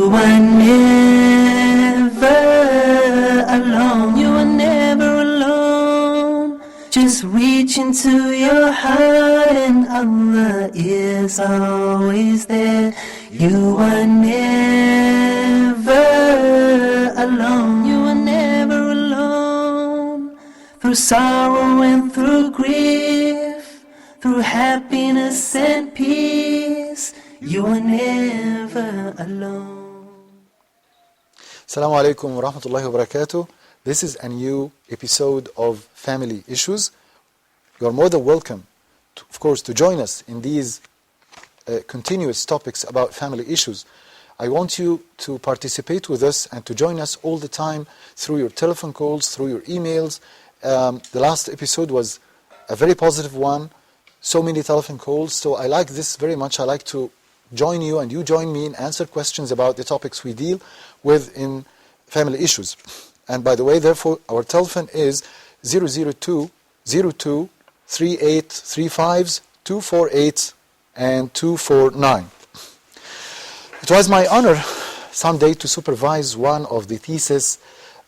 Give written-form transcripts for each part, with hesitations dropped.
You are never alone. You are never alone. Just reach into your heart and Allah is always there. You are never alone. You are never alone. Through sorrow and through grief, through happiness and peace, you are never alone. Assalamu alaikum wa rahmatullahi wa barakatuh. This is a new episode of Family Issues. You are more than welcome, of course, to join us in these continuous topics about family issues. I want you to participate with us and to join us all the time through your telephone calls, through your emails. The last episode was a very positive one, so many telephone calls, so I like this very much. I like to join you and you join me and answer questions about the topics we deal with in family issues. And by the way, therefore, our telephone is 002 02 3835 248 and 249. It was my honor someday to supervise one of the theses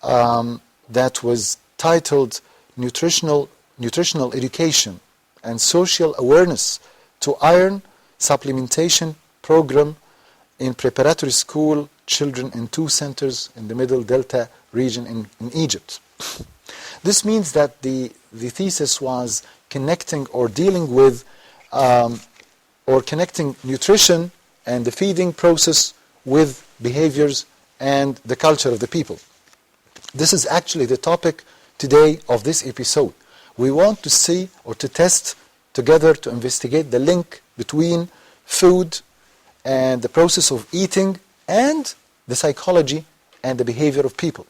that was titled Nutritional Education and Social Awareness to Iron Supplementation Program in Preparatory School Children in 2 centers in the Middle Delta region in Egypt. This means that the thesis was connecting or dealing with or connecting nutrition and the feeding process with behaviors and the culture of the people. This is actually the topic today of this episode. We want to see or to test together to investigate the link between food and the process of eating and the psychology and the behavior of people.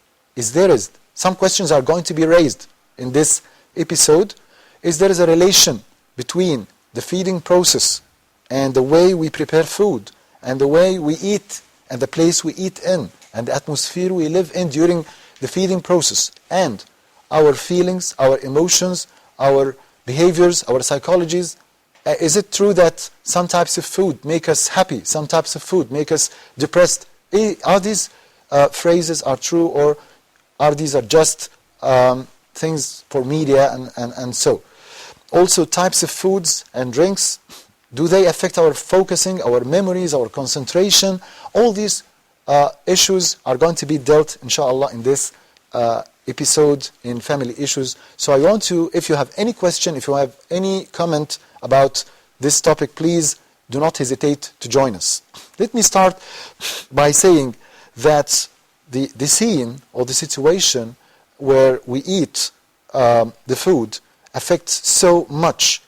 Some questions are going to be raised in this episode. Is there a relation between the feeding process and the way we prepare food and the way we eat and the place we eat in and the atmosphere we live in during the feeding process and our feelings, our emotions, our behaviors, our psychologies? Is it true that some types of food make us happy, some types of food make us depressed? Are these phrases are true, or are these just things for media and so? Also, types of foods and drinks, do they affect our focusing, our memories, our concentration? All these issues are going to be dealt, inshallah, in this episode in Family Issues. So I want to, if you have any question, if you have any comment about this topic, please do not hesitate to join us. Let me start by saying that the scene or the situation where we eat the food affects so much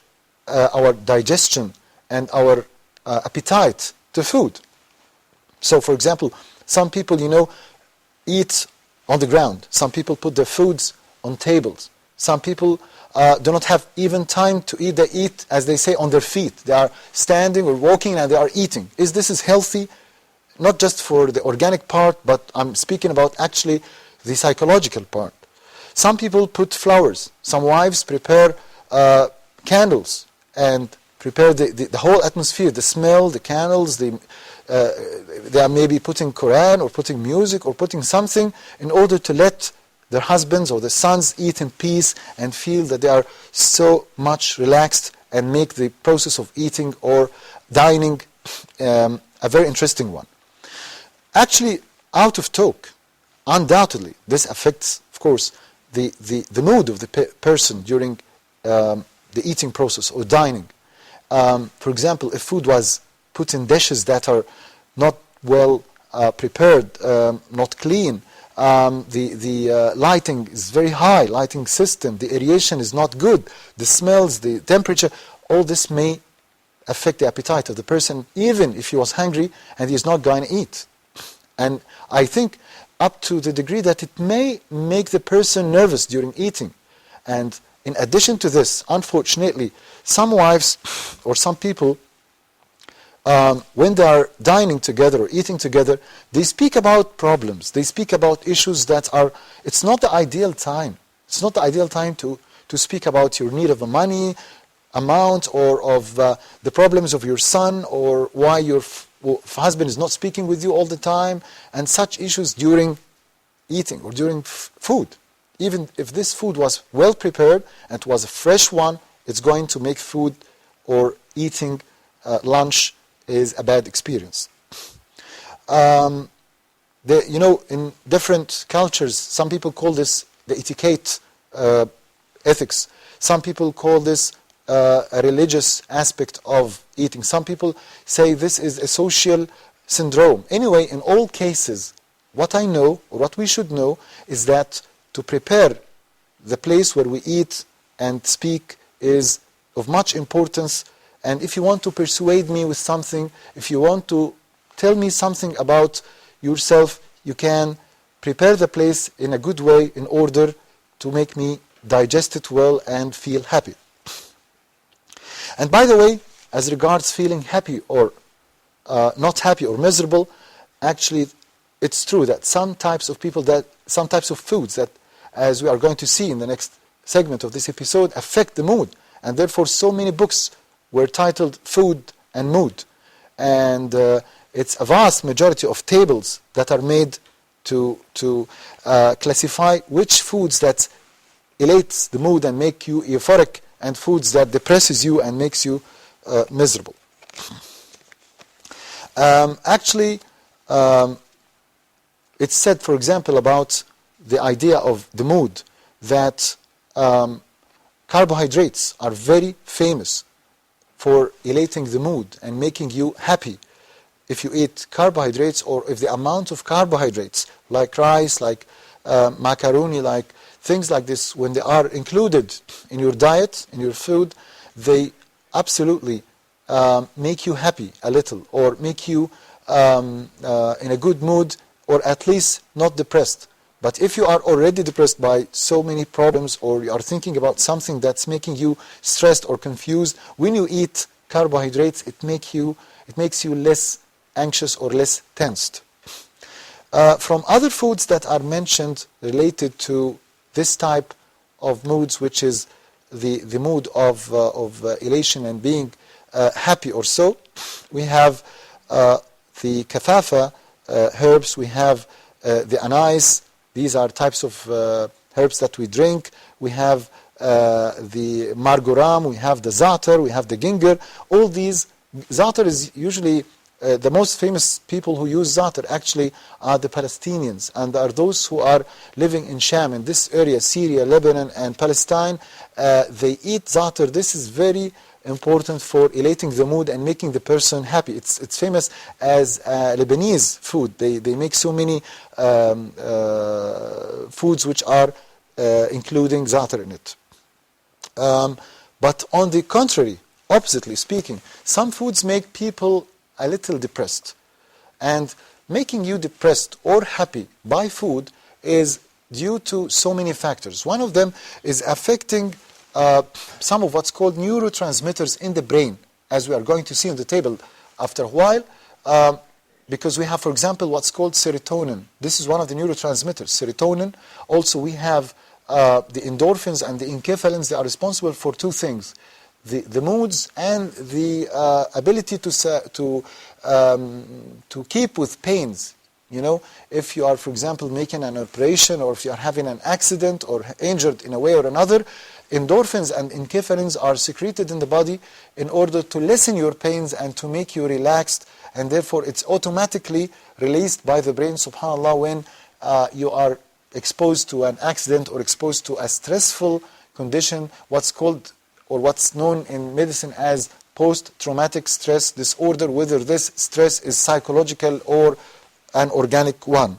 our digestion and our appetite to food. So, for example, some people, eat on the ground. Some people put their foods on tables. Some people do not have even time to eat. They eat, as they say, on their feet. They are standing or walking and they are eating. This is healthy, not just for the organic part, but I'm speaking about actually the psychological part. Some people put flowers. Some wives prepare candles and prepare the whole atmosphere, the smell, the candles, they are maybe putting Quran or putting music or putting something in order to let their husbands or their sons eat in peace and feel that they are so much relaxed and make the process of eating or dining a very interesting one. Actually, out of talk, undoubtedly, this affects, of course, the mood of the person during the eating process or dining. For example, if food was put in dishes that are not well prepared, not clean, the lighting is very high, lighting system, the aeration is not good, the smells, the temperature, all this may affect the appetite of the person, even if he was hungry and he is not going to eat. And I think up to the degree that it may make the person nervous during eating. And in addition to this, unfortunately, some wives or some people, when they are dining together or eating together, they speak about problems. They speak about issues that are, it's not the ideal time. It's not the ideal time to speak about your need of the money, amount, or of the problems of your son, or why your if husband is not speaking with you all the time, and such issues during eating or during food. Even if this food was well prepared and was a fresh one, it's going to make food or eating lunch is a bad experience. In different cultures, some people call this the etiquette ethics. Some people call this a religious aspect of eating. Some people say this is a social syndrome. Anyway, in all cases, what I know, or what we should know, is that to prepare the place where we eat and speak is of much importance. And if you want to persuade me with something, if you want to tell me something about yourself, you can prepare the place in a good way in order to make me digest it well and feel happy. And by the way, as regards feeling happy or not happy or miserable, actually it's true that some types of foods that, as we are going to see in the next segment of this episode, affect the mood. And therefore so many books were titled Food and Mood. And it's a vast majority of tables that are made to classify which foods that elates the mood and make you euphoric, and foods that depresses you and makes you miserable. It's said, for example, about the idea of the mood, that carbohydrates are very famous for elating the mood and making you happy. If you eat carbohydrates, or if the amount of carbohydrates, like rice, like macaroni, like things like this, when they are included in your diet, in your food, they absolutely make you happy a little, or make you in a good mood, or at least not depressed. But if you are already depressed by so many problems, or you are thinking about something that's making you stressed or confused, when you eat carbohydrates, it makes you less anxious or less tensed. From other foods that are mentioned related to this type of moods, which is the mood of elation and being happy or so, we have the kafafa herbs, we have the anise. These are types of herbs that we drink. We have the marjoram, we have the za'atar, we have the ginger. All these, za'atar is usually the most famous people who use za'atar actually are the Palestinians, and are those who are living in Sham, in this area, Syria, Lebanon, and Palestine. They eat za'atar. This is very important for elating the mood and making the person happy. It's famous as Lebanese food. They make so many foods which are including za'atar in it. But on the contrary, oppositely speaking, some foods make people a little depressed. And making you depressed or happy by food is due to so many factors. One of them is affecting some of what's called neurotransmitters in the brain, as we are going to see on the table after a while, because we have, for example, what's called serotonin. This is one of the neurotransmitters, serotonin. Also, we have the endorphins and the enkephalins. They are responsible for two things: the moods and the ability to keep with pains. You know, if you are, for example, making an operation, or if you are having an accident or injured in a way or another, endorphins and enkephalins are secreted in the body in order to lessen your pains and to make you relaxed, and therefore it's automatically released by the brain, subhanAllah, when you are exposed to an accident or exposed to a stressful condition, what's called, or what's known in medicine as post-traumatic stress disorder, whether this stress is psychological or an organic one.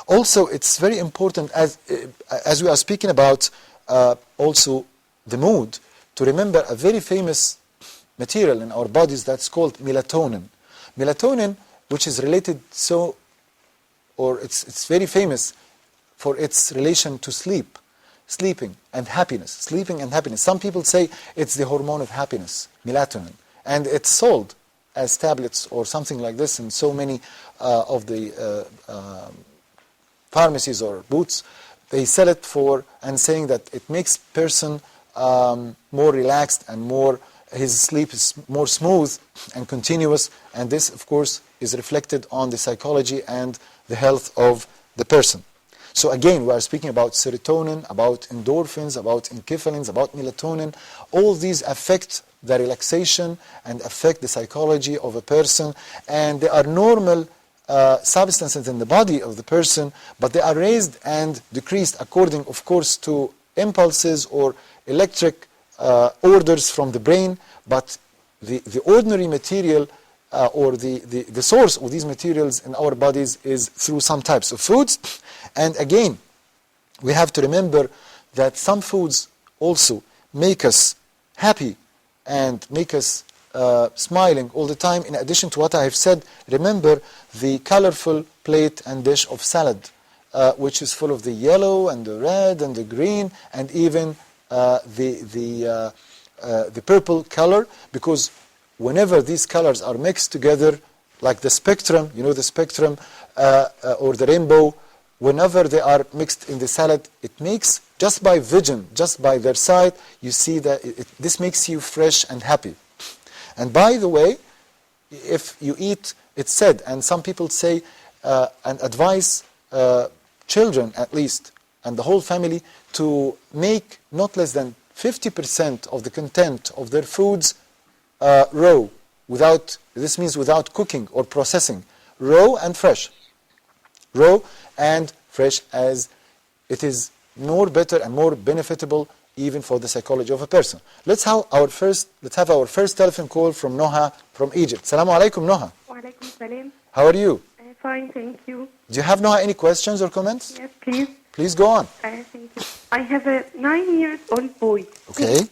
Also, it's very important, as we are speaking about also the mood, to remember a very famous material in our bodies that's called melatonin. Melatonin, which is related it's very famous for its relation to sleeping and happiness. Sleeping and happiness. Some people say it's the hormone of happiness, melatonin, and it's sold as tablets or something like this in so many of the pharmacies or booths. They sell it for, and saying that it makes person more relaxed and more his sleep is more smooth and continuous, and this, of course, is reflected on the psychology and the health of the person. So again, we are speaking about serotonin, about endorphins, about enkephalins, about melatonin. All these affect the relaxation and affect the psychology of a person, and they are normal substances in the body of the person, but they are raised and decreased according, of course, to impulses or electric orders from the brain. But the ordinary material or the source of these materials in our bodies is through some types of foods. And again, we have to remember that some foods also make us happy and make us smiling all the time. In addition to what I have said, remember the colorful plate and dish of salad, which is full of the yellow and the red and the green and even the purple color, because whenever these colors are mixed together, like the spectrum, you know, the spectrum or the rainbow, whenever they are mixed in the salad, it makes, just by vision, just by their sight, you see that this makes you fresh and happy. And by the way, if you eat, it's said, and some people say and advise children at least, and the whole family, to make not less than 50% of the content of their foods raw, this means without cooking or processing, raw and fresh. Raw and fresh, as it is more better and more benefitable even for the psychology of a person. Let's have our first telephone call from Noha from Egypt. Assalamu alaikum, Noha. Wa alaikum salam. How are you? Fine, thank you. Do you have, Noha, any questions or comments? Yes, please. Please go on. Thank you. I have a 9-year-old boy. Okay.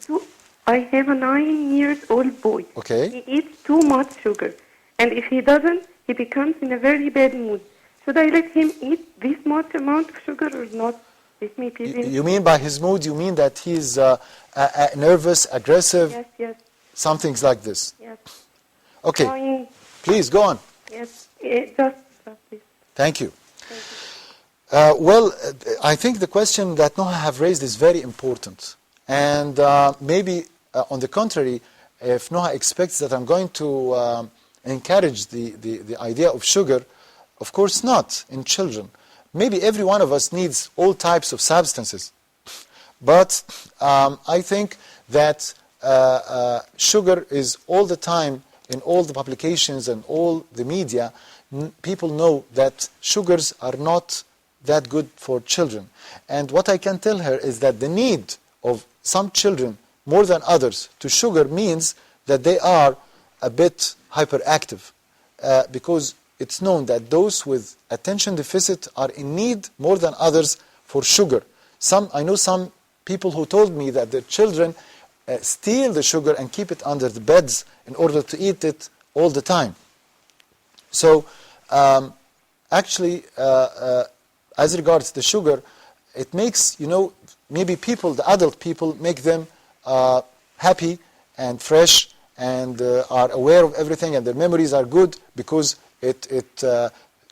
I have a 9-year-old boy. Okay. He eats too much sugar. And if he doesn't, he becomes in a very bad mood. Should I let him eat this much amount of sugar or not? Let me please. You mean by his mood, you mean that he's nervous, aggressive? Yes, yes. Some things like this. Yes. Okay. Crying. Please, go on. Yes. Just this. Thank you. Thank you. Well, I think the question that Noha have raised is very important. And maybe, on the contrary, if Noha expects that I'm going to encourage the idea of sugar, of course not in children. Maybe every one of us needs all types of substances. But I think that sugar is all the time in all the publications and all the media. People know that sugars are not that good for children. And what I can tell her is that the need of some children more than others to sugar means that they are a bit hyperactive, because it's known that those with attention deficit are in need more than others for sugar. I know some people who told me that their children steal the sugar and keep it under the beds in order to eat it all the time. So actually, as regards the sugar, it makes, maybe the adult people make them happy and fresh and are aware of everything, and their memories are good because it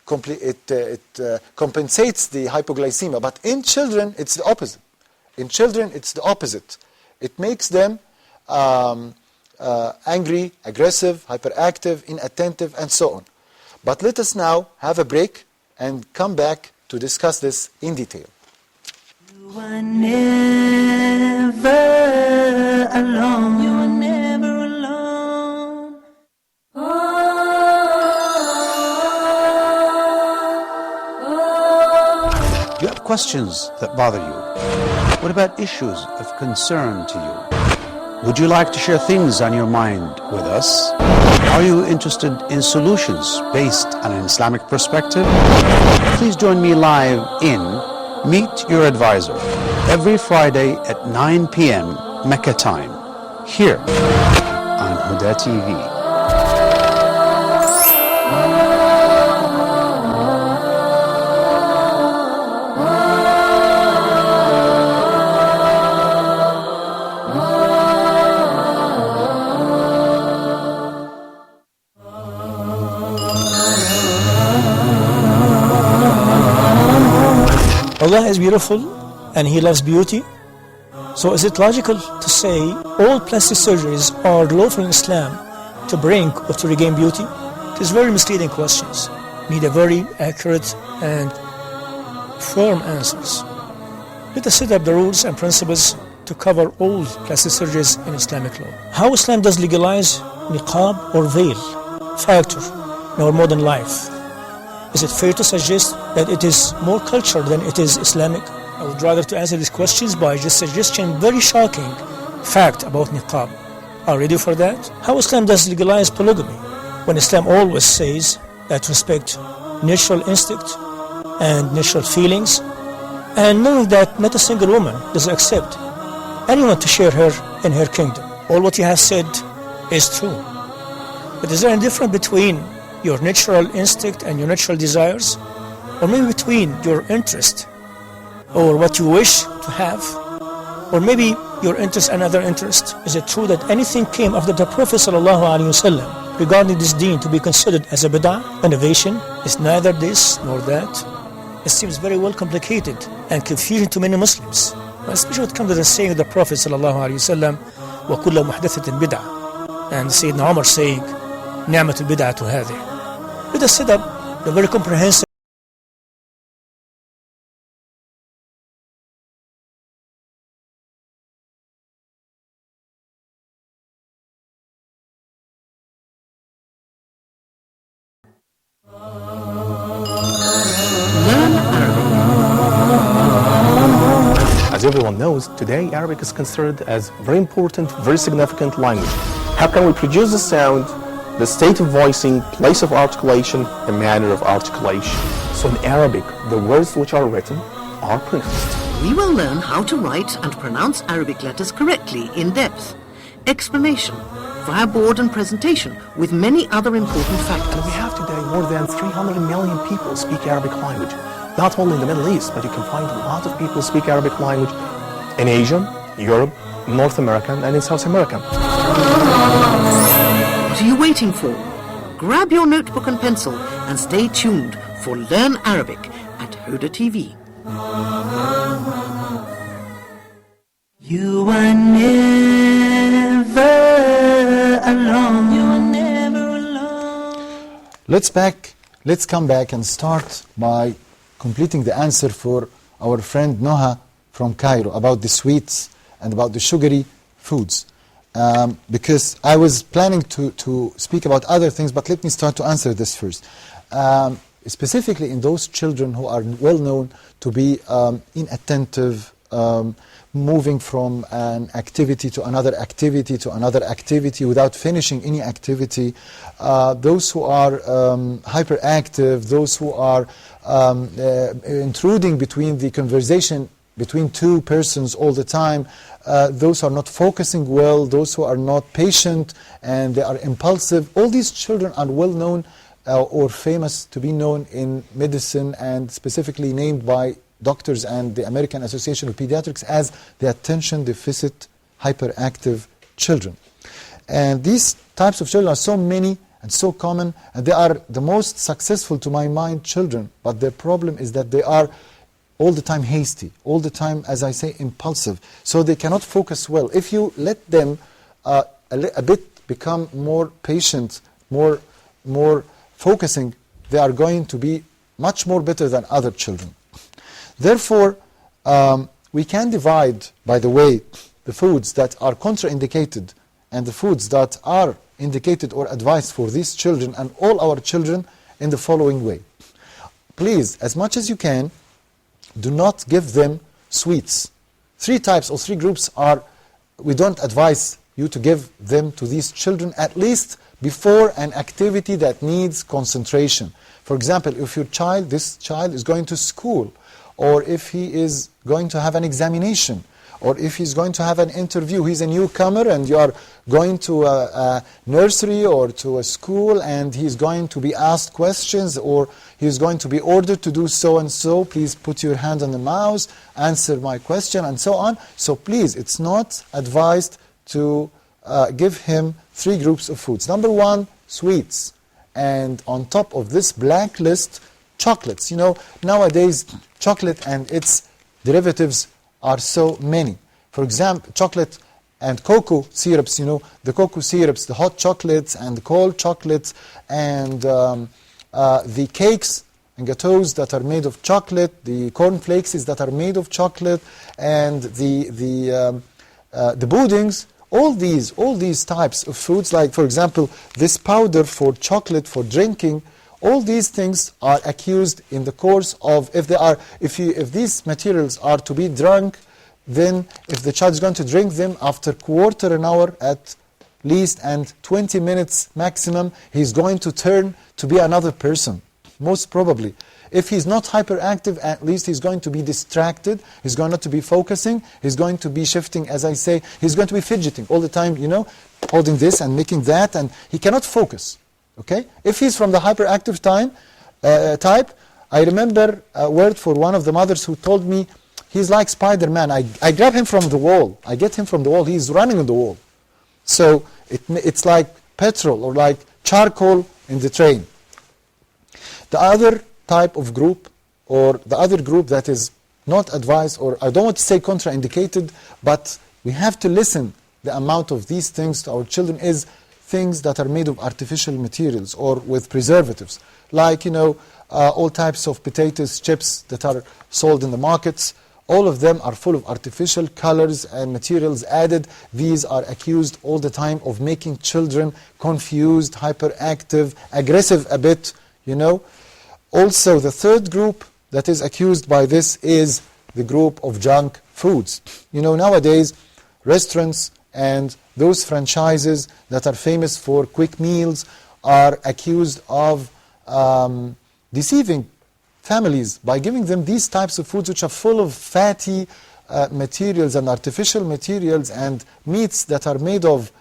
compensates the hypoglycemia. But in children, it's the opposite. In children, it's the opposite. It makes them angry, aggressive, hyperactive, inattentive, and so on. But let us now have a break and come back to discuss this in detail. You are never alone. You are never alone. You have questions that bother you. What about issues of concern to you? Would you like to share things on your mind with us? Are you interested in solutions based on an Islamic perspective? Please join me live in Meet Your Advisor every Friday at 9 p.m. Mecca time, here on Huda TV. Allah is beautiful and He loves beauty, So is it logical to say all plastic surgeries are lawful in Islam to bring or to regain beauty? It is very misleading questions. Need a very accurate and firm answers. Let us set up the rules and principles to cover all plastic surgeries in Islamic law. How Islam does legalize niqab or veil factor in our modern life? Is it fair to suggest that it is more cultural than it is Islamic? I would rather to answer these questions by just suggesting very shocking fact about niqab. Are you ready for that? How Islam does legalize polygamy when Islam always says that respect natural instinct and natural feelings, and knowing that not a single woman does accept anyone to share her in her kingdom. All what you have said is true. But is there any difference between your natural instinct and your natural desires? Or maybe between your interest or what you wish to have? Or maybe your interest and other interest? Is it true that anything came after the Prophet ﷺ regarding this deen to be considered as a bid'ah, innovation? It's neither this nor that. It seems very well complicated and confusing to many Muslims, especially when it comes to the saying of the Prophet ﷺ, وَكُلَّ مُحْدَثَةٍ بِدْعَةٍ, and Sayyidina Umar saying, نِعْمَةُ الْبِدْعَةُ هَذِهِ. Let us set up the very comprehensive As everyone knows, today Arabic is considered as very important, very significant language. How can we produce the sound, the state of voicing, place of articulation, the manner of articulation? So in Arabic, the words which are written are pronounced. We will learn how to write and pronounce Arabic letters correctly in depth. Explanation via board and presentation with many other important factors. And we have today more than 300 million people speak Arabic language. Not only in the Middle East, but you can find a lot of people speak Arabic language in Asia, Europe, North America, and in South America. What are you waiting for? Grab your notebook and pencil and stay tuned for Learn Arabic at Huda TV. You are never alone. You are never alone. Let's come back and start by completing the answer for our friend Noha from Cairo about the sweets and about the sugary foods. Because I was planning to speak about other things, but let me start to answer this first. Specifically in those children who are well known to be inattentive, moving from an activity to another activity to another activity without finishing any activity, those who are hyperactive, those who are intruding between the conversation between two persons all the time, those who are not focusing well, those who are not patient and they are impulsive, all these children are well known or famous to be known in medicine and specifically named by doctors and the American Association of Pediatrics as the attention deficit hyperactive children. And these types of children are so many and so common, and they are the most successful to my mind children, but their problem is that they are all the time hasty, all the time, as I say, impulsive, so they cannot focus well. If you let them a bit become more patient, more focusing, they are going to be much more better than other children. Therefore, we can divide, by the way, the foods that are contraindicated and the foods that are indicated or advised for these children and all our children in the following way. Please, as much as you can, do not give them sweets. 3 types or 3 groups we don't advise you to give them to these children, at least before an activity that needs concentration. For example, if this child is going to school, or if he is going to have an examination, or if he's going to have an interview, he's a newcomer and you are going to a nursery or to a school and he's going to be asked questions or he's going to be ordered to do so and so, please put your hand on the mouse, answer my question and so on. So please, it's not advised to give him 3 groups of foods. Number 1, sweets. And on top of this black list, chocolates. You know, nowadays chocolate and its derivatives are so many. For example, chocolate and cocoa syrups, you know, the cocoa syrups, the hot chocolates and the cold chocolates, and the cakes and gâteaux that are made of chocolate, the cornflakes that are made of chocolate, and the puddings. All these types of foods, like for example, this powder for chocolate for drinking, all these things are accused in the course of, if these materials are to be drunk, then if the child is going to drink them after quarter an hour at least and 20 minutes maximum, he's going to turn to be another person, most probably. If he's not hyperactive, at least he's going to be distracted, he's going not to be focusing, he's going to be shifting, as I say, he's going to be fidgeting all the time, you know, holding this and making that, and he cannot focus. Okay? If he's from the hyperactive type, I remember a word for one of the mothers who told me, he's like Spider-Man. I grab him from the wall. I get him from the wall. He's running on the wall. So it's like petrol or like charcoal in the train. The other type of group, or the other group that is not advised, or I don't want to say contraindicated, but we have to listen the amount of these things to our children, is things that are made of artificial materials or with preservatives. Like, you know, all types of potatoes, chips that are sold in the markets. All of them are full of artificial colors and materials added. These are accused all the time of making children confused, hyperactive, aggressive a bit, you know. Also, the third group that is accused by this is the group of junk foods. You know, nowadays, restaurants and those franchises that are famous for quick meals are accused of deceiving families by giving them these types of foods which are full of fatty materials and artificial materials and meats that are made of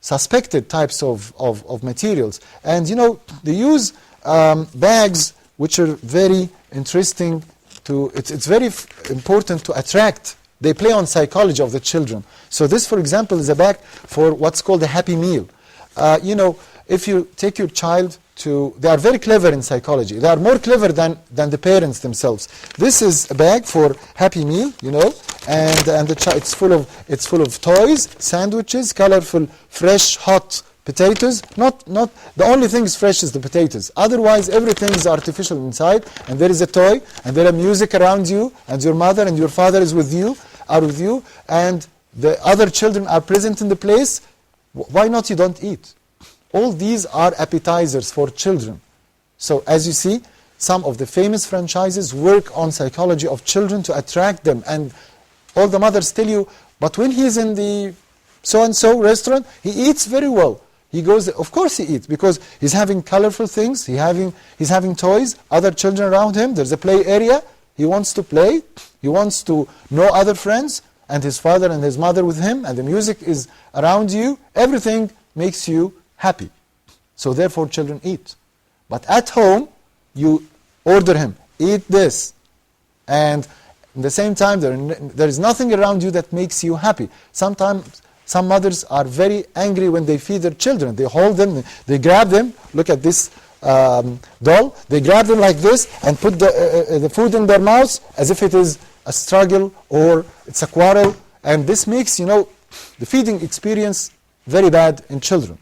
suspected types of materials. And, you know, they use bags which are very interesting to, it's very important to attract. They play on psychology of the children. So this, for example, is a bag for what's called a happy meal. You know, if you take your child to, they are very clever in psychology. They are more clever than the parents themselves. This is a bag for happy meal, you know, and the it's full of toys, sandwiches, colorful, fresh, hot potatoes. Not the only thing is fresh is the potatoes. Otherwise, everything is artificial inside. And there is a toy, and there are music around you, and your mother and your father is with you, and the other children are present in the place. Why not you don't eat? All these are appetizers for children. So as you see, some of the famous franchises work on psychology of children to attract them. And all the mothers tell you, but when he's in the so-and-so restaurant, he eats very well. He goes, of course he eats, because he's having colorful things, he's having toys, other children around him, there's a play area, he wants to play, he wants to know other friends, and his father and his mother with him, and the music is around you, everything makes you happy. So therefore children eat. But at home, you order him, eat this. And at the same time, there is nothing around you that makes you happy. Sometimes some mothers are very angry when they feed their children. They hold them, they grab them, look at this doll, they grab them like this and put the food in their mouths as if it is a struggle or it's a quarrel. And this makes, you know, the feeding experience very bad in children.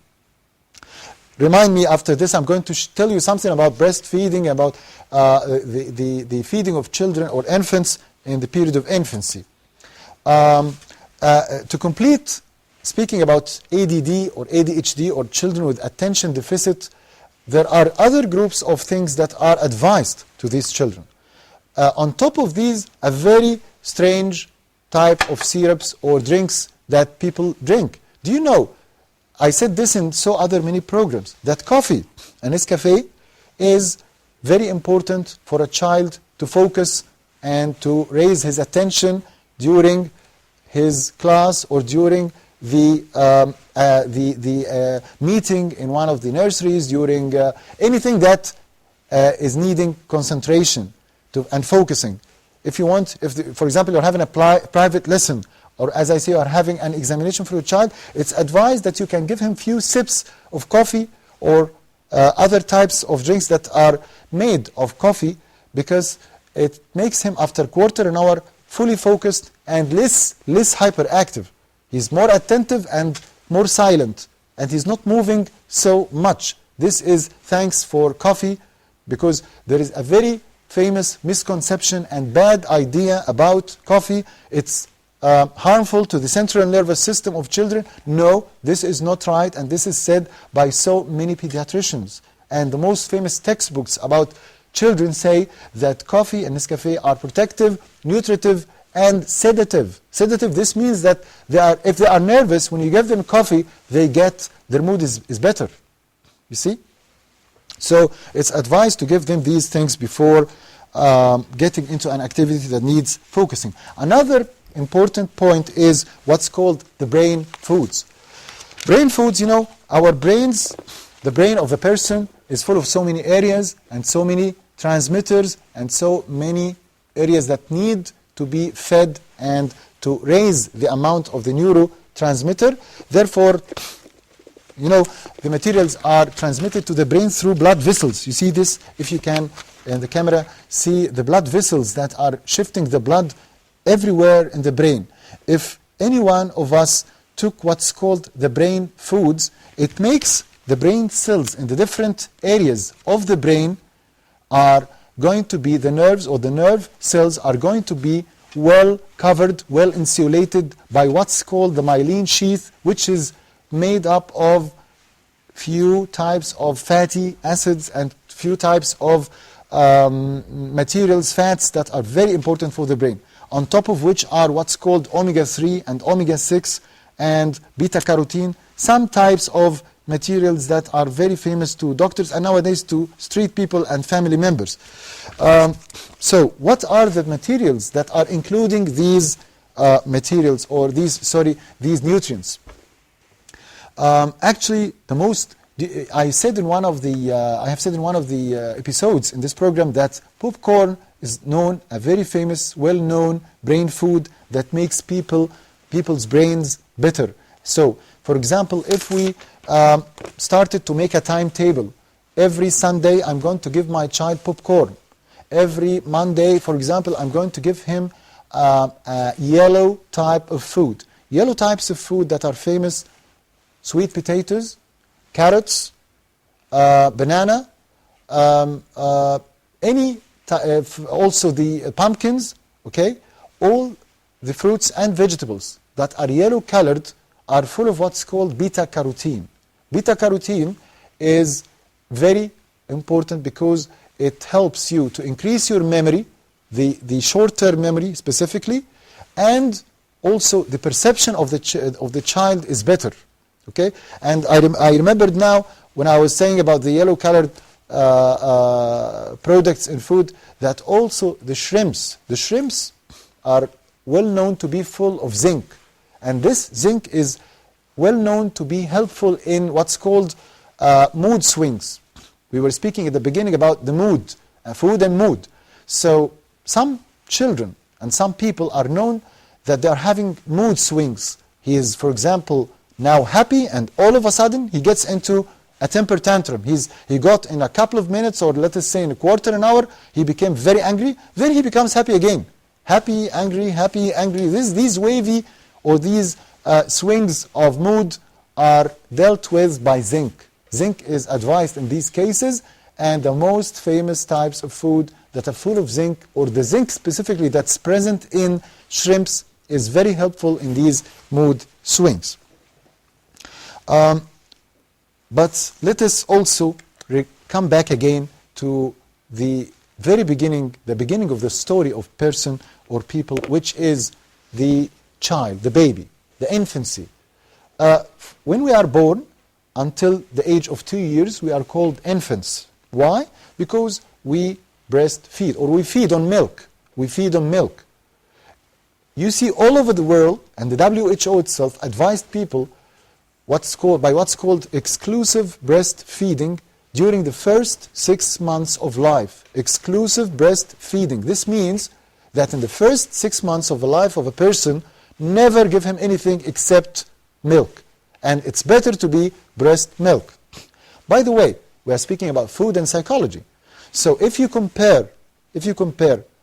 Remind me after this, I'm going to tell you something about breastfeeding, about the feeding of children or infants in the period of infancy. To complete, speaking about ADD or ADHD or children with attention deficit, there are other groups of things that are advised to these children. On top of these, a very strange type of syrups or drinks that people drink. Do you know, I said this in many programs, that coffee, an Nescafe, is very important for a child to focus and to raise his attention during his class or during the meeting in one of the nurseries, during anything that is needing concentration and focusing. If you want, for example, you're having a private lesson, or as I say, you're having an examination for your child, it's advised that you can give him few sips of coffee or other types of drinks that are made of coffee, because it makes him, after quarter an hour, fully focused and less hyperactive. He's more attentive and more silent, and he's not moving so much. This is thanks for coffee, because there is a very famous misconception and bad idea about coffee. It's harmful to the central nervous system of children. No, this is not right, and this is said by so many pediatricians. And the most famous textbooks about children say that coffee and Nescafe are protective, nutritive, and sedative. Sedative, this means that if they are nervous, when you give them coffee, their mood is better. You see? So it's advised to give them these things before getting into an activity that needs focusing. Another important point is what's called the brain foods. Brain foods, our brains, the brain of a person is full of so many areas and so many transmitters and so many areas that need to be fed and to raise the amount of the neurotransmitter. Therefore, the materials are transmitted to the brain through blood vessels. You see this, if you can, in the camera, see the blood vessels that are shifting the blood everywhere in the brain. If any one of us took what's called the brain foods, it makes the brain cells in the different areas of the brain are going to be, the nerves or the nerve cells are going to be well covered, well insulated by what's called the myelin sheath, which is made up of few types of fatty acids and few types of materials, fats that are very important for the brain, on top of which are what's called omega-3 and omega-6 and beta-carotene, some types of materials that are very famous to doctors and nowadays to street people and family members. So what are the materials that are including these materials or these nutrients? Actually, the most I have said in one of the episodes in this program that popcorn is a very famous, well-known brain food that makes people's brains better. So, for example, if we started to make a timetable, every Sunday I'm going to give my child popcorn. Every Monday, for example, I'm going to give him a yellow type of food. Yellow types of food that are famous: sweet potatoes, carrots, banana, also the pumpkins, okay? All the fruits and vegetables that are yellow colored are full of what's called beta-carotene. Beta-carotene is very important because it helps you to increase your memory, the short-term memory specifically, and also the perception of the child is better. Okay, and I remembered now when I was saying about the yellow-colored products in food that also the shrimps are well known to be full of zinc, and this zinc is well known to be helpful in what's called mood swings. We were speaking at the beginning about the mood, food and mood. So some children and some people are known that they are having mood swings. He is, for example, now happy, and all of a sudden he gets into a temper tantrum. He got in a couple of minutes, or let us say in a quarter an hour, he became very angry. Then he becomes happy again. Happy, angry, happy, angry. These wavy or these swings of mood are dealt with by zinc. Zinc is advised in these cases, and the most famous types of food that are full of zinc, or the zinc specifically that's present in shrimps, is very helpful in these mood swings. But let us also come back again to the very beginning, the beginning of the story of person or people, which is the child, the baby, the infancy. When we are born, until the age of 2 years, we are called infants. Why? Because we breastfeed, or we feed on milk. We feed on milk. You see, all over the world, and the WHO itself advised people what's called exclusive breastfeeding during the first 6 months of life. Exclusive breastfeeding. This means that in the first 6 months of the life of a person, never give him anything except milk. And it's better to be breast milk. By the way, we are speaking about food and psychology. So if you compare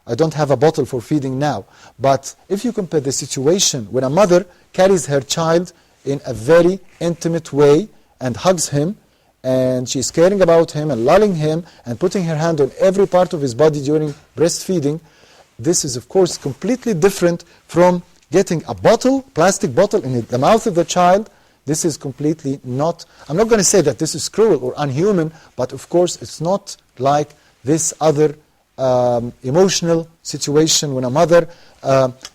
I don't have a bottle for feeding now. But if you compare the situation when a mother carries her child in a very intimate way and hugs him, and she's caring about him and lulling him and putting her hand on every part of his body during breastfeeding, this is of course completely different from getting a bottle, plastic bottle in the mouth of the child. This is completely not, I'm not going to say that this is cruel or unhuman, but of course it's not like this other emotional situation when a mother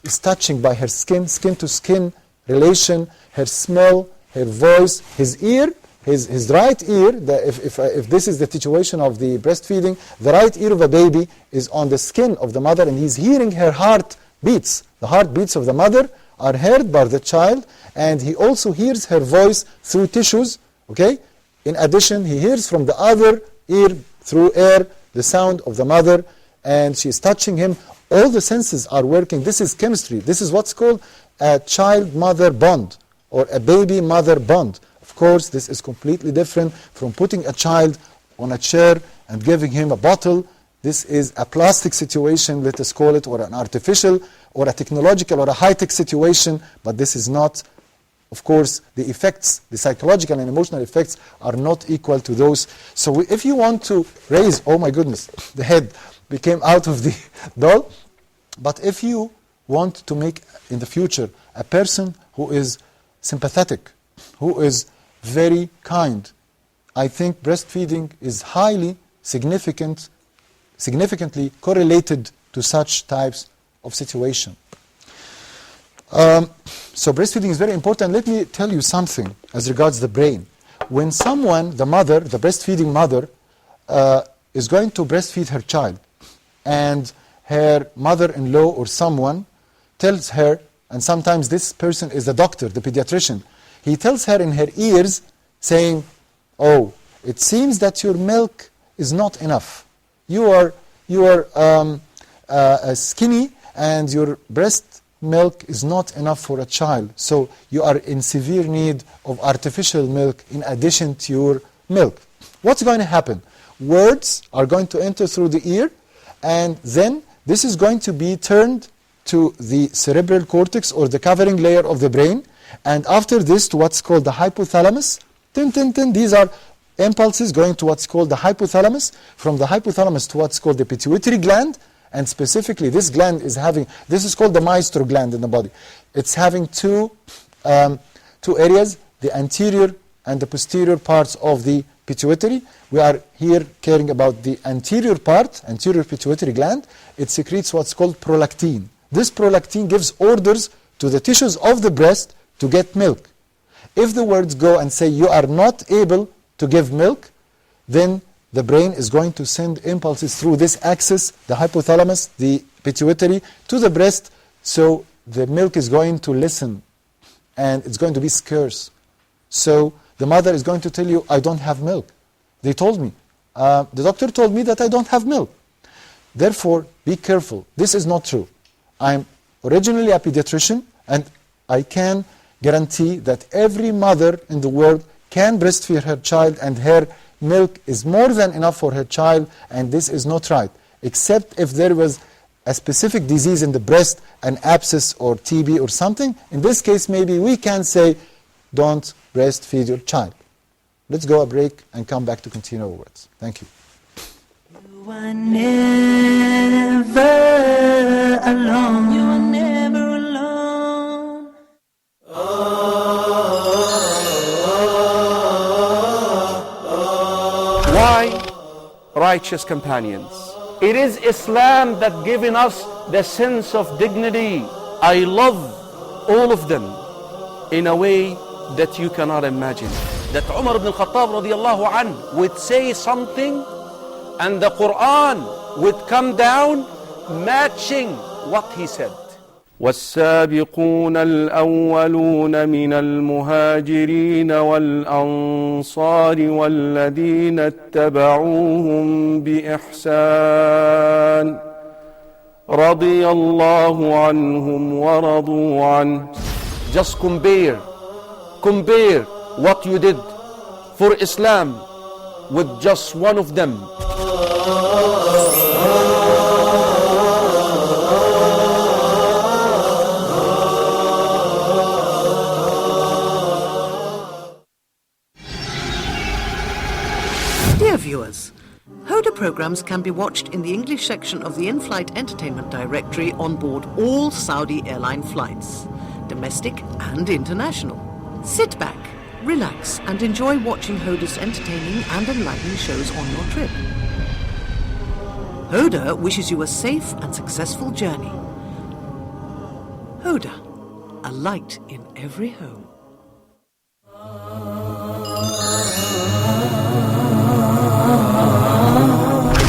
is touching by her skin to skin relation, her smell, her voice, his ear, his right ear. If this is the situation of the breastfeeding, the right ear of a baby is on the skin of the mother, and he's hearing her heart beats. The heartbeats of the mother are heard by the child, and he also hears her voice through tissues. Okay. In addition, he hears from the other ear through air the sound of the mother, and she's touching him. All the senses are working. This is chemistry. This is what's called a child-mother bond or a baby-mother bond. Of course, this is completely different from putting a child on a chair and giving him a bottle. This is a plastic situation, let us call it, or an artificial, or a technological, or a high-tech situation, but this is not, of course, the effects, the psychological and emotional effects are not equal to those. So if you want to raise, oh my goodness, the head became out of the doll, but if you want to make in the future a person who is sympathetic, who is very kind, I think breastfeeding is highly significantly correlated to such types of situation. So breastfeeding is very important. Let me tell you something as regards the brain. When someone, the mother, the breastfeeding mother, is going to breastfeed her child, and her mother-in-law or someone tells her, and sometimes this person is the doctor, the pediatrician, he tells her in her ears, saying, oh, it seems that your milk is not enough. You are skinny, and your breast milk is not enough for a child. So you are in severe need of artificial milk in addition to your milk. What's going to happen? Words are going to enter through the ear, and then this is going to be turned to the cerebral cortex or the covering layer of the brain, and after this to what's called the hypothalamus. These are impulses going to what's called the hypothalamus, from the hypothalamus to what's called the pituitary gland, and specifically this gland is having, this is called the maestro gland in the body. It's having two areas, the anterior and the posterior parts of the pituitary. We are here caring about the anterior part, anterior pituitary gland. It secretes what's called prolactin. This prolactin gives orders to the tissues of the breast to get milk. If the words go and say you are not able to give milk, then the brain is going to send impulses through this axis, the hypothalamus, the pituitary, to the breast, so the milk is going to listen, and it's going to be scarce. So the mother is going to tell you, I don't have milk. They told me. The doctor told me that I don't have milk. Therefore, be careful. This is not true. I'm originally a pediatrician, and I can guarantee that every mother in the world can breastfeed her child, and her milk is more than enough for her child, and this is not right, except if there was a specific disease in the breast, an abscess or TB or something. In this case, maybe we can say, don't breastfeed your child. Let's go a break and come back to continue our words. Thank you. You are never alone. You are never alone. Why righteous companions? It is Islam that given us the sense of dignity. I love all of them in a way that you cannot imagine. That Umar ibn al-Khattab radiallahu anh would say something and the Quran would come down matching what he said. والسابقون الأولون من المهاجرين والأنصار والذين اتبعوهم بإحسان رضي الله عنهم ورضوا عنه. Just compare what you did for Islam with just one of them. programs can be watched in the English section of the in-flight entertainment directory on board all Saudi airline flights, domestic and international. Sit back, relax and enjoy watching Hoda's entertaining and enlightening shows on your trip. Hoda wishes you a safe and successful journey. Hoda, a light in every home.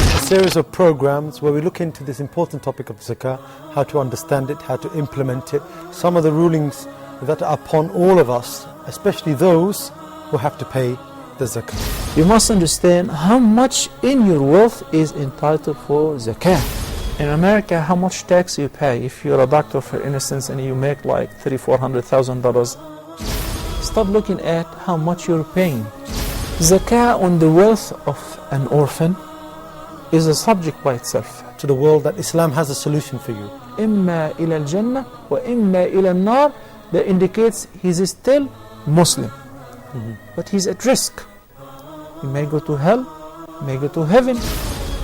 A series of programs where we look into this important topic of zakah, how to understand it, how to implement it, some of the rulings that are upon all of us, especially those who have to pay the zakah. You must understand how much in your wealth is entitled for zakah. In America, how much tax you pay if you're a doctor, for instance, and you make like $300,000-$400,000. Stop looking at how much you're paying. Zakah on the wealth of an orphan is a subject by itself. To the world that Islam has a solution for you. إِمَّا إِلَى الْجَنَّةِ وَإِمَّا إِلَى النَّارِ. That indicates he's still Muslim, but he's at risk. He may go to hell, may go to heaven,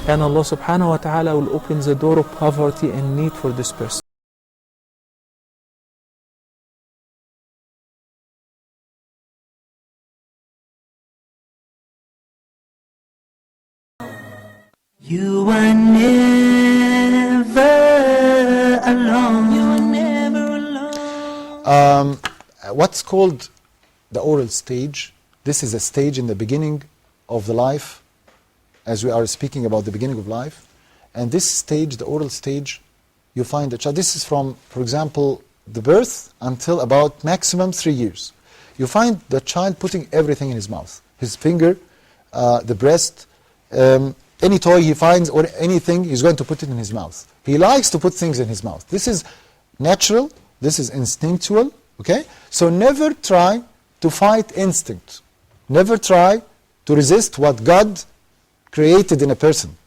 and Allah subhanahu wa ta'ala will open the door of poverty and need for this person. You are never alone. You are never alone. What's called the oral stage, this is a stage in the beginning of the life, as we are speaking about the beginning of life. And this stage, the oral stage, you find the child, this is from, for example, the birth until about maximum 3 years. You find the child putting everything in his mouth. His finger, the breast, any toy he finds or anything, he's going to put it in his mouth. He likes to put things in his mouth. This is natural, this is instinctual, okay? So never try to fight instinct. Never try to resist what God created in a person.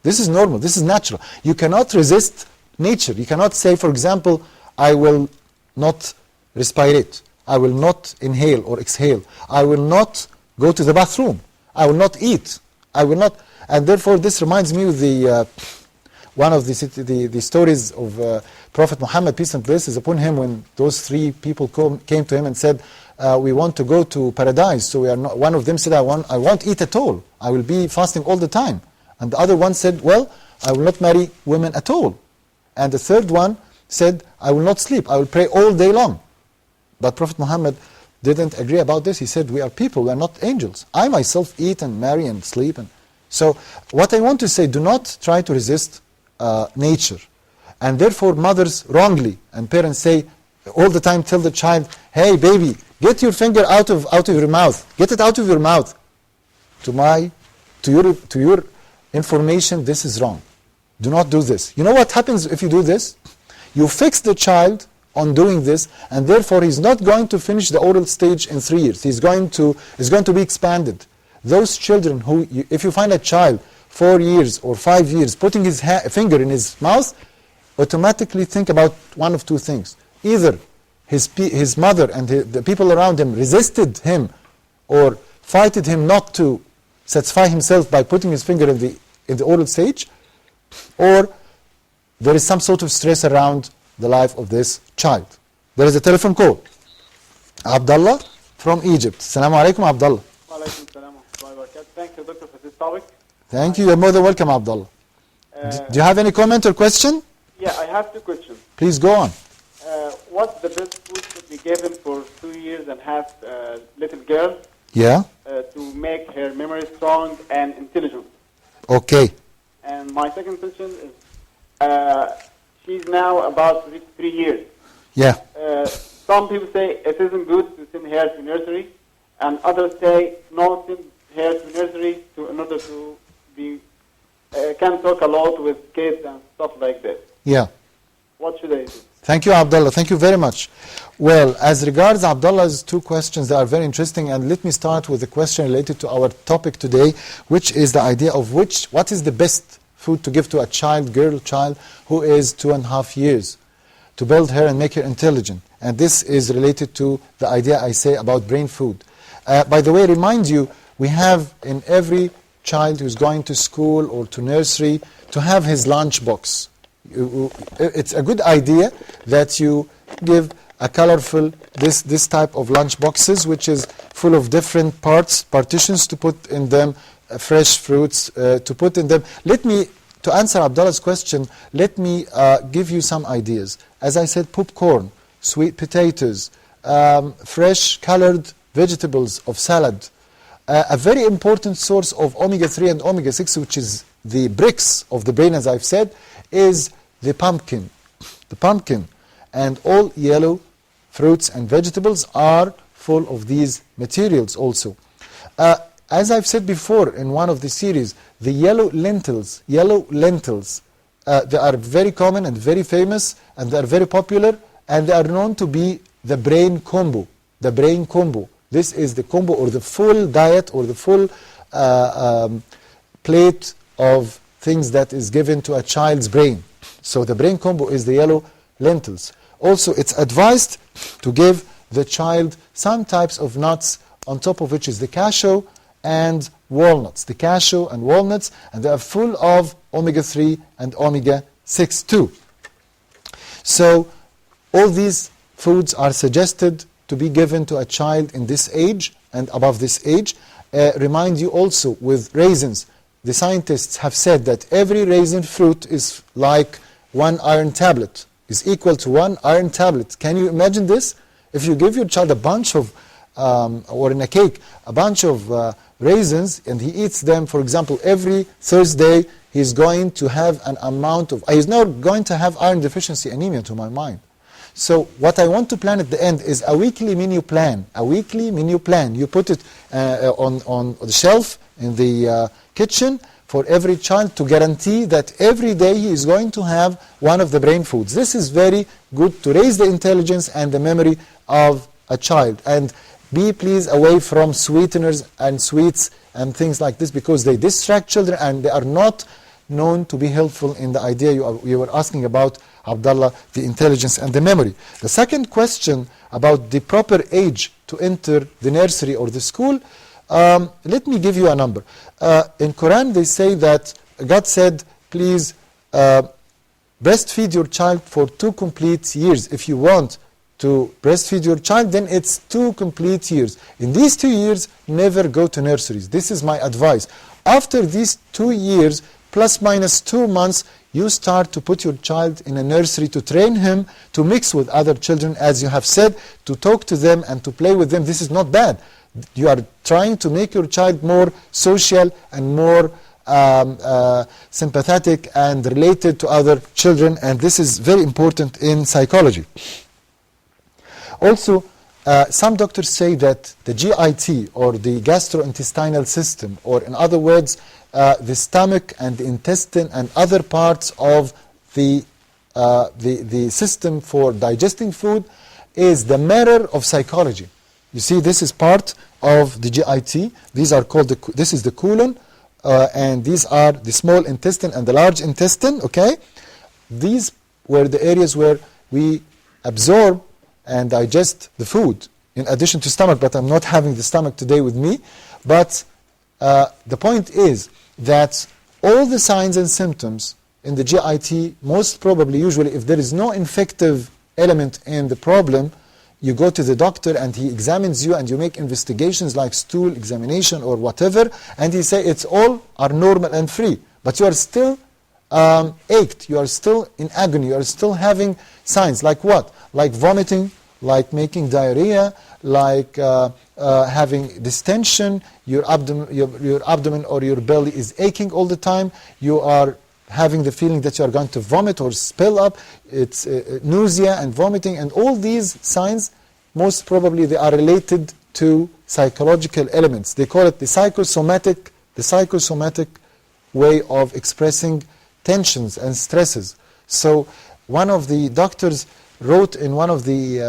This is normal, this is natural. You cannot resist nature. You cannot say, for example, I will not respirate. I will not inhale or exhale. I will not go to the bathroom. I will not eat. I will not... And therefore, this reminds me of the one of the stories of Prophet Muhammad, peace and blessings upon him, when those 3 people came to him and said, we want to go to paradise. So we are not. One of them said, I won't eat at all. I will be fasting all the time. And the other one said, well, I will not marry women at all. And the third one said, I will not sleep. I will pray all day long. But Prophet Muhammad didn't agree about this. He said, we are people, we are not angels. I myself eat and marry and sleep. And so what I want to say, do not try to resist nature. And therefore mothers wrongly and parents say all the time, tell the child, hey baby, get your finger out of your mouth. Get it out of your mouth. To your information, this is wrong. Do not do this. You know what happens if you do this? You fix the child on doing this, and therefore he's not going to finish the oral stage in 3 years. It's going to be expanded. Those children who, if you find a child 4 years or 5 years putting his finger in his mouth, automatically think about one of 2 things. Either his mother and the people around him resisted him or fighted him not to satisfy himself by putting his finger in the oral stage, or there is some sort of stress around the life of this child. There is a telephone call. Abdullah from Egypt. Assalamu alaikum, Abdullah. Thank you, Doctor, for this topic. Thank you. You're more than welcome, Abdullah. Do you have any comment or question? Yeah, I have 2 questions. Please go on. What's the best food should be given for 2 years and half little girl? Yeah. To make her memory strong and intelligent. Okay. And my second question is, she's now about 3 years. Yeah. Some people say it isn't good to send her to nursery, and others say no, send her to nursery in order to be can talk a lot with kids and stuff like that. Yeah. What should I do? Thank you, Abdullah. Thank you very much. Well, as regards Abdullah's 2 questions, they are very interesting. And let me start with a question related to our topic today, which is the idea of what is the best food to give to a girl child who is 2.5 years, to build her and make her intelligent. And this is related to the idea I say about brain food. By the way, remind you, we have in every child who's going to school or to nursery to have his lunch box. It's a good idea that you give a colorful, this type of lunch boxes, which is full of different partitions to put in them, fresh fruits to put in them. To answer Abdullah's question, let me give you some ideas. As I said, popcorn, sweet potatoes, fresh colored vegetables of salad. A very important source of omega-3 and omega-6, which is the bricks of the brain, as I've said, is the pumpkin. The pumpkin and all yellow fruits and vegetables are full of these materials also. As I've said before in one of the series, the yellow lentils, they are very common and very famous, and they are very popular, and they are known to be the brain combo. The brain combo. This is the combo or the full diet or the full plate of things that is given to a child's brain. So the brain combo is the yellow lentils. Also, it's advised to give the child some types of nuts, on top of which is the cashew and walnuts. The cashew and walnuts, and they are full of omega-3 and omega-6 too. So all these foods are suggested to be given to a child in this age and above this age. Remind you also with raisins. The scientists have said that every raisin fruit is like one iron tablet, is equal to one iron tablet. Can you imagine this? If you give your child a bunch of, or in a cake, a bunch of raisins, and he eats them, for example, every Thursday, he's going to have an amount of, he's not going to have iron deficiency anemia, to my mind. So what I want to plan at the end is a weekly menu plan. A weekly menu plan. You put it on the shelf in the kitchen for every child to guarantee that every day he is going to have one of the brain foods. This is very good to raise the intelligence and the memory of a child. And be please away from sweeteners and sweets and things like this, because they distract children and they are not known to be helpful in the idea you were asking about, Abdullah, the intelligence and the memory. The second question about the proper age to enter the nursery or the school, let me give you a number. In Quran they say that God said, please breastfeed your child for 2 complete years. If you want to breastfeed your child, then it's 2 complete years. In these 2 years, never go to nurseries. This is my advice. After these 2 years, plus minus 2 months, you start to put your child in a nursery to train him to mix with other children, as you have said, to talk to them and to play with them. This is not bad. You are trying to make your child more social and more sympathetic and related to other children, and this is very important in psychology. Also, some doctors say that the GIT, or the gastrointestinal system, or in other words, the stomach and the intestine and other parts of the system for digesting food, is the mirror of psychology. You see, this is part of the GIT. These are called, this is the colon, and these are the small intestine and the large intestine, okay? These were the areas where we absorb and digest the food, in addition to stomach, but I'm not having the stomach today with me. But the point is that all the signs and symptoms in the GIT, most probably, usually, if there is no infective element in the problem, you go to the doctor and he examines you and you make investigations like stool examination or whatever, and he say it's all are normal and free. But you are still ached, you are still in agony, you are still having signs like what? Like vomiting, like making diarrhea, like having distension, your abdomen or your belly is aching all the time, you are having the feeling that you are going to vomit or spill up, it's nausea and vomiting, and all these signs, most probably they are related to psychological elements. They call it the psychosomatic way of expressing tensions and stresses. So one of the doctors wrote in one of the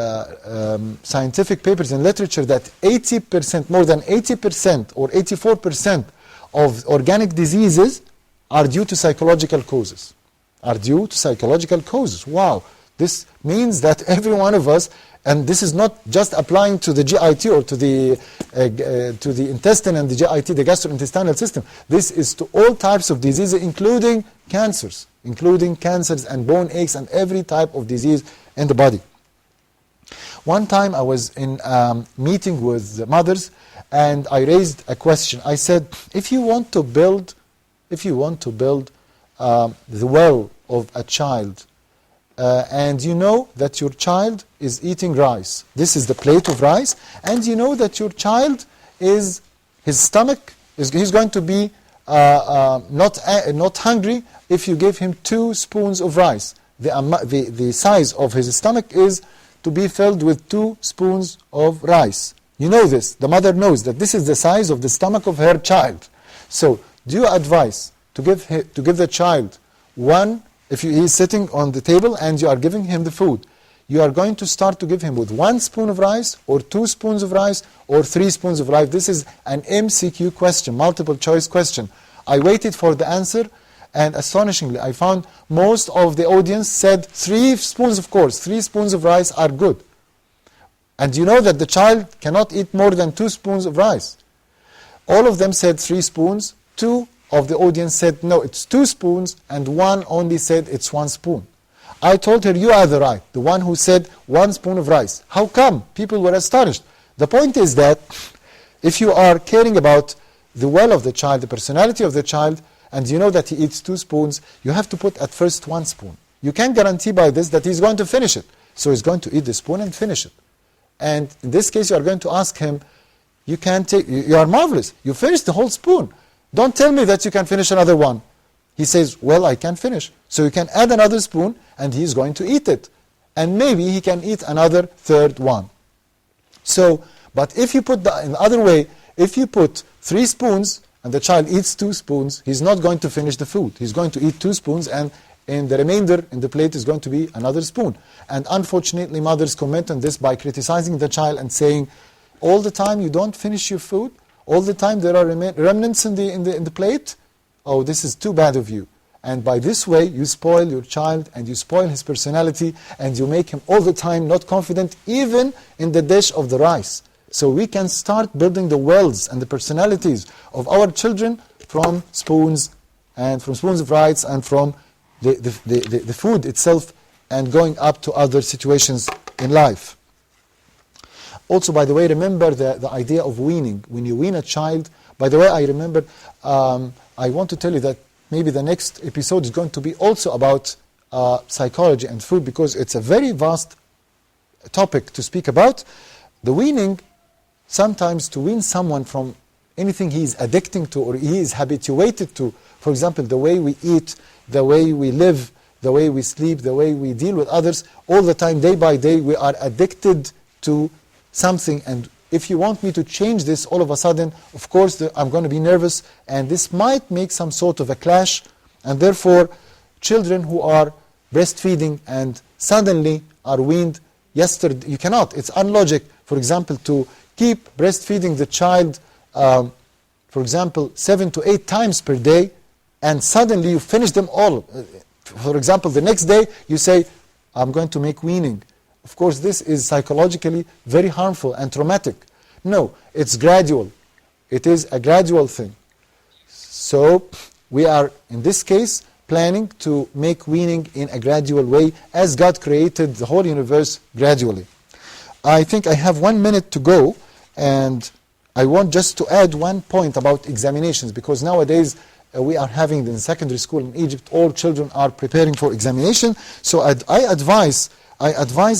scientific papers in literature that 80%, more than 80% or 84% of organic diseases are due to psychological causes. Wow. This means that every one of us And this is not just applying to the GIT or to the intestine and the GIT, the gastrointestinal system. This is to all types of diseases, including cancers and bone aches and every type of disease in the body. One time I was in a meeting with mothers, and I raised a question. I said, if you want to build the well of a child, and you know that your child is eating rice. This is the plate of rice, and you know that your child his stomach he's going to be not hungry if you give him 2 spoons of rice. The size of his stomach is to be filled with 2 spoons of rice. You know this. The mother knows that this is the size of the stomach of her child. So, do you advise to give the child one? If he is sitting on the table and you are giving him the food, you are going to start to give him with 1 spoon of rice, or 2 spoons of rice, or 3 spoons of rice. This is an MCQ question, multiple choice question. I waited for the answer, and astonishingly, I found most of the audience said 3 spoons, of course. 3 spoons of rice are good. And you know that the child cannot eat more than 2 spoons of rice. All of them said 3 spoons. 2 of the audience said, no, it's 2 spoons, and 1 only said it's 1 spoon. I told her, you are the right, the one who said 1 spoon of rice. How come? People were astonished. The point is that if you are caring about the well of the child, the personality of the child, and you know that he eats 2 spoons, you have to put at first 1 spoon. You can't guarantee by this that he's going to finish it. So he's going to eat the spoon and finish it. And in this case, you are going to ask him, you are marvelous. You finished the whole spoon. Don't tell me that you can finish another one. He says, well, I can finish. So you can add another spoon, and he's going to eat it. And maybe he can eat another 3rd one. So, but if you put in the other way, if you put 3 spoons, and the child eats 2 spoons, he's not going to finish the food. He's going to eat 2 spoons, and in the remainder in the plate is going to be another spoon. And unfortunately, mothers comment on this by criticizing the child and saying, all the time you don't finish your food, all the time there are remnants in the plate. Oh, this is too bad of you. And by this way, you spoil your child, and you spoil his personality, and you make him all the time not confident, even in the dish of the rice. So we can start building the wells and the personalities of our children from spoons, and from spoons of rice, and from the food itself, and going up to other situations in life. Also, by the way, remember the idea of weaning. When you wean a child, by the way, I remember, I want to tell you that maybe the next episode is going to be also about psychology and food, because it's a very vast topic to speak about. The weaning, sometimes to wean someone from anything he is addicting to or he is habituated to, for example, the way we eat, the way we live, the way we sleep, the way we deal with others, all the time, day by day, we are addicted to something. And if you want me to change this all of a sudden, of course, I'm going to be nervous, and this might make some sort of a clash. And therefore, children who are breastfeeding and suddenly are weaned yesterday, you cannot. It's unlogic, for example, to keep breastfeeding the child, for example, 7 to 8 times per day, and suddenly you finish them all. For example, the next day you say, I'm going to make weaning. Of course, this is psychologically very harmful and traumatic. No, it's gradual. It is a gradual thing. So we are, in this case, planning to make weaning in a gradual way, as God created the whole universe gradually. I think I have 1 minute to go, and I want just to add 1 point about examinations, because nowadays we are having in secondary school in Egypt, all children are preparing for examination. So I advise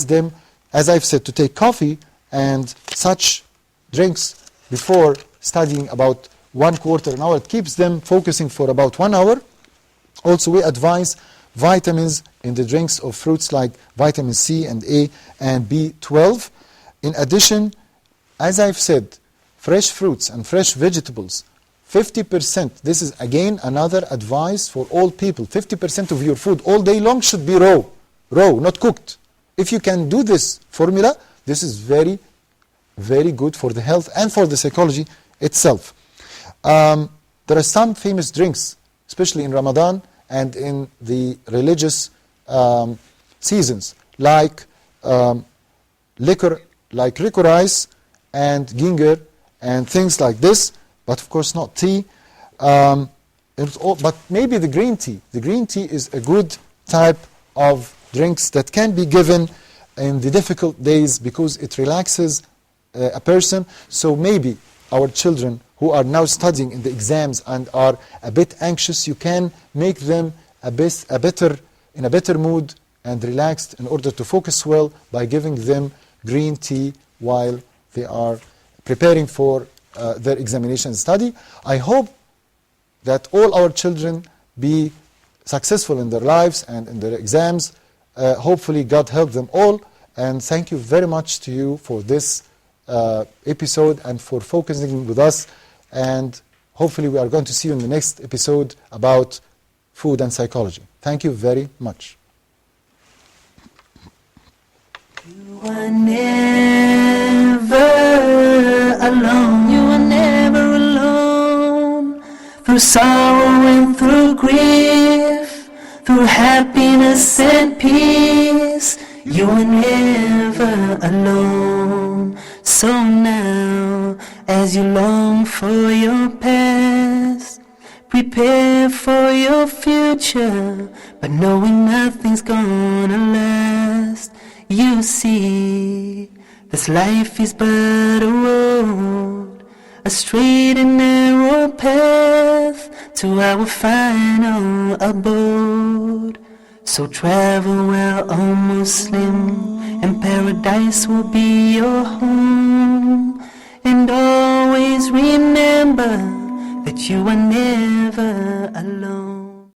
them, as I've said, to take coffee and such drinks before studying about 1/4 an hour. It keeps them focusing for about 1 hour. Also, we advise vitamins in the drinks of fruits like vitamin C and A and B12. In addition, as I've said, fresh fruits and fresh vegetables, 50%, this is again another advice for all people, 50% of your food all day long should be raw, not cooked. If you can do this formula, this is very, very good for the health and for the psychology itself. There are some famous drinks, especially in Ramadan and in the religious seasons, like liquor like licorice and ginger and things like this, but of course not tea. But maybe the green tea. The green tea is a good type of drinks that can be given in the difficult days because it relaxes a person. So maybe our children who are now studying in the exams and are a bit anxious, you can make them in a better mood and relaxed in order to focus well by giving them green tea while they are preparing for their examination study. I hope that all our children be successful in their lives and in their exams. Hopefully God help them all, and thank you very much to you for this episode and for focusing with us, and hopefully we are going to see you in the next episode about food and psychology. Thank you very much. You are never alone. You are never alone. Through sorrow and through grief, through happiness and peace, you are never alone. So now, as you long for your past, prepare for your future, but knowing nothing's gonna last. You see, this life is but a road, a straight and narrow path to our final abode. So travel well, O Muslim, and paradise will be your home. And always remember that you are never alone.